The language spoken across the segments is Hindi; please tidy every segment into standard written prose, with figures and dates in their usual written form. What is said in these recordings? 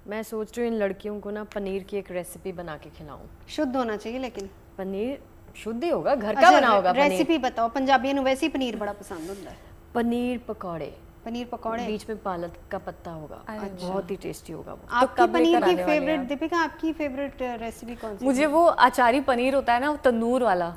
मैं सोच रही हूँ इन लड़कियों को ना पनीर की एक रेसिपी बना के खिलाऊं। शुद्ध होना चाहिए लेकिन पनीर शुद्ध ही होगा, घर का बना होगा। रेसिपी बताओ, पंजाबियों को वैसे ही पनीर बड़ा पसंद होता है। पनीर पकौड़े, पनीर पकौड़े, बीच में पालक का पत्ता होगा, बहुत ही टेस्टी होगा वो। आपकी पनीर की फेवरेट, दीपिका आपकी फेवरेट रेसिपी कौन सी? मुझे वो अचारी पनीर होता है ना, वो तंदूर वाला,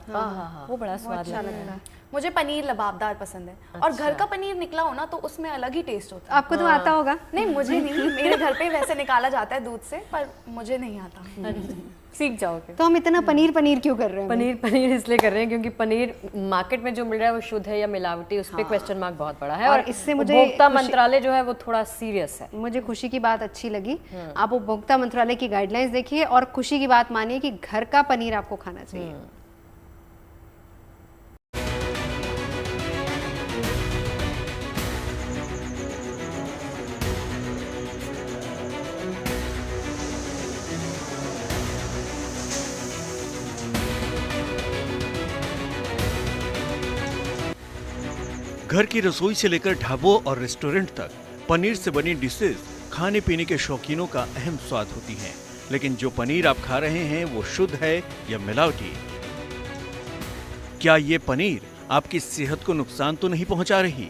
वो बड़ा स्वाद अच्छा लगता है। मुझे पनीर लबाबदार पसंद है। और घर का पनीर निकला हो ना तो उसमें अलग ही टेस्ट होता है। आपको तो आता होगा? नहीं मुझे नहीं, मेरे घर पे वैसे निकाला जाता है दूध से, पर मुझे नहीं आता। सीख जाओगे। तो हम इतना पनीर पनीर क्यों कर रहे हैं? पनीर इसलिए कर रहे हैं क्योंकि पनीर मार्केट में जो मिल रहा है वो शुद्ध है या मिलावटी, उस पे क्वेश्चन मार्क बहुत बड़ा है। और इससे मुझे उपभोक्ता मंत्रालय जो है वो थोड़ा सीरियस है। मुझे खुशी की बात अच्छी लगी। आप उपभोक्ता मंत्रालय की गाइडलाइंस देखिए और खुशी की बात मानिए कि घर का पनीर आपको खाना चाहिए। घर की रसोई से लेकर ढाबों और रेस्टोरेंट तक पनीर से बनी डिशेज खाने पीने के शौकीनों का अहम स्वाद होती हैं। लेकिन जो पनीर आप खा रहे हैं वो शुद्ध है या मिलावटी? क्या ये पनीर आपकी सेहत को नुकसान तो नहीं पहुंचा रही?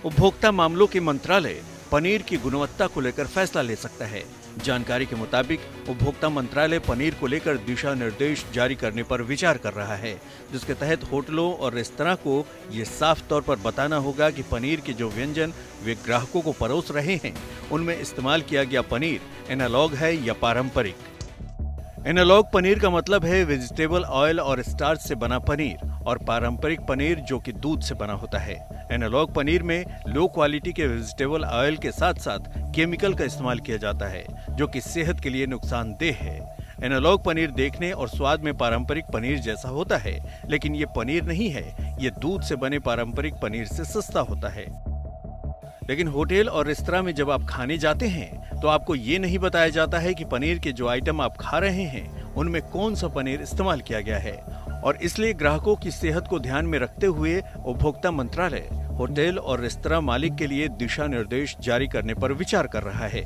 उपभोक्ता मामलों के मंत्रालय पनीर की गुणवत्ता को लेकर फैसला ले सकता है। जानकारी के मुताबिक उपभोक्ता मंत्रालय पनीर को लेकर दिशा निर्देश जारी करने पर विचार कर रहा है, जिसके तहत होटलों और रेस्तरां को ये साफ तौर पर बताना होगा कि पनीर के जो व्यंजन वे ग्राहकों को परोस रहे हैं उनमें इस्तेमाल किया गया पनीर एनालॉग है या पारंपरिक। एनालॉग पनीर का मतलब है वेजिटेबल ऑयल और स्टार्च से बना पनीर, और पारंपरिक पनीर जो कि दूध से बना होता है। एनालॉग पनीर में लो क्वालिटी के वेजिटेबल ऑयल के साथ साथ केमिकल का इस्तेमाल किया जाता है जो कि सेहत के लिए नुकसानदेह है। एनालॉग पनीर देखने और स्वाद में पारंपरिक पनीर जैसा होता है, लेकिन ये पनीर नहीं है, ये दूध से बने पारंपरिक पनीर से सस्ता होता है। लेकिन होटल और रेस्तरां में जब आप खाने जाते हैं तो आपको ये नहीं बताया जाता है कि पनीर के जो आइटम आप खा रहे हैं उनमें कौन सा पनीर इस्तेमाल किया गया है। और इसलिए ग्राहकों की सेहत को ध्यान में रखते हुए उपभोक्ता मंत्रालय होटल और रेस्तरां मालिक के लिए दिशा निर्देश जारी करने पर विचार कर रहा है।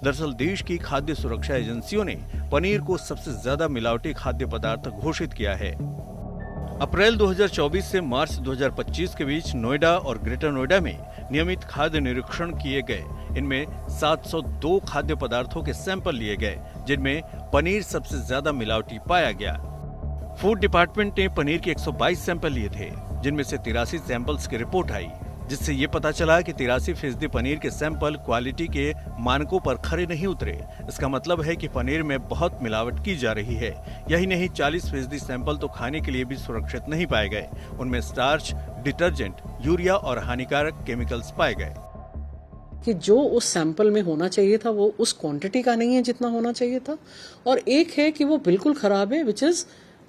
दरअसल देश की खाद्य सुरक्षा एजेंसियों ने पनीर को सबसे ज्यादा मिलावटी खाद्य पदार्थ घोषित किया है। अप्रैल 2024 से मार्च 2025 के बीच नोएडा और ग्रेटर नोएडा में नियमित खाद्य निरीक्षण किए गए। इनमें 702 खाद्य पदार्थों के सैंपल लिए गए, जिनमें पनीर सबसे ज्यादा मिलावटी पाया गया। फूड डिपार्टमेंट ने पनीर के 122 सैंपल लिए थे, जिनमें से 83 सैंपल्स की रिपोर्ट आई, जिससे ये पता चला कि 83% पनीर के सैंपल क्वालिटी के मानकों पर खरे नहीं उतरे। इसका मतलब है कि पनीर में बहुत मिलावट की जा रही है। यही नहीं, 40% सैंपल तो खाने के लिए भी सुरक्षित नहीं पाए गए। उनमें स्टार्च, डिटर्जेंट, यूरिया और हानिकारक केमिकल्स पाए गए। कि जो उस सैंपल में होना चाहिए था वो उस क्वांटिटी का नहीं है जितना होना चाहिए था, और एक है कि वो बिल्कुल खराब है, विच is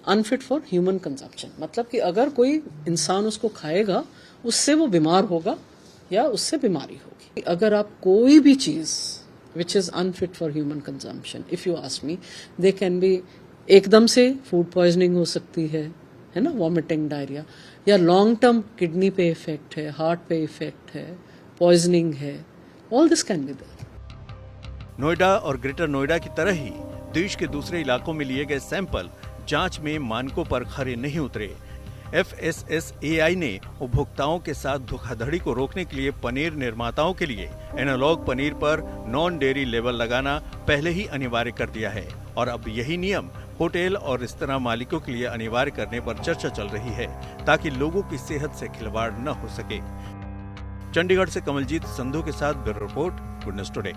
unfit for human consumption. मतलब कि अगर कोई इंसान उसको खाएगा उससे वो बीमार होगा या उससे बीमारी होगी। अगर आप कोई भी चीज which is unfit for human consumption, if you ask me, they can be एकदम से फूड पॉइजनिंग हो सकती है ना, वॉमिटिंग, डायरिया, या लॉन्ग टर्म किडनी पे इफेक्ट है, हार्ट पे इफेक्ट है, पॉइजनिंग है, all this can be there. Noida और ग्रेटर नोएडा की तरह ही देश के दूसरे इलाकों में लिए गए सैंपल जांच में मानकों पर खरे नहीं उतरे। FSSAI ने उपभोक्ताओं के साथ धोखाधड़ी को रोकने के लिए पनीर निर्माताओं के लिए एनालॉग पनीर पर नॉन डेयरी लेबल लगाना पहले ही अनिवार्य कर दिया है, और अब यही नियम होटल और रेस्तरां मालिकों के लिए अनिवार्य करने पर चर्चा चल रही है, ताकि लोगों की सेहत से खिलवाड़ न हो सके। चंडीगढ़ से कमलजीत संधू के साथ bureau report, good news today.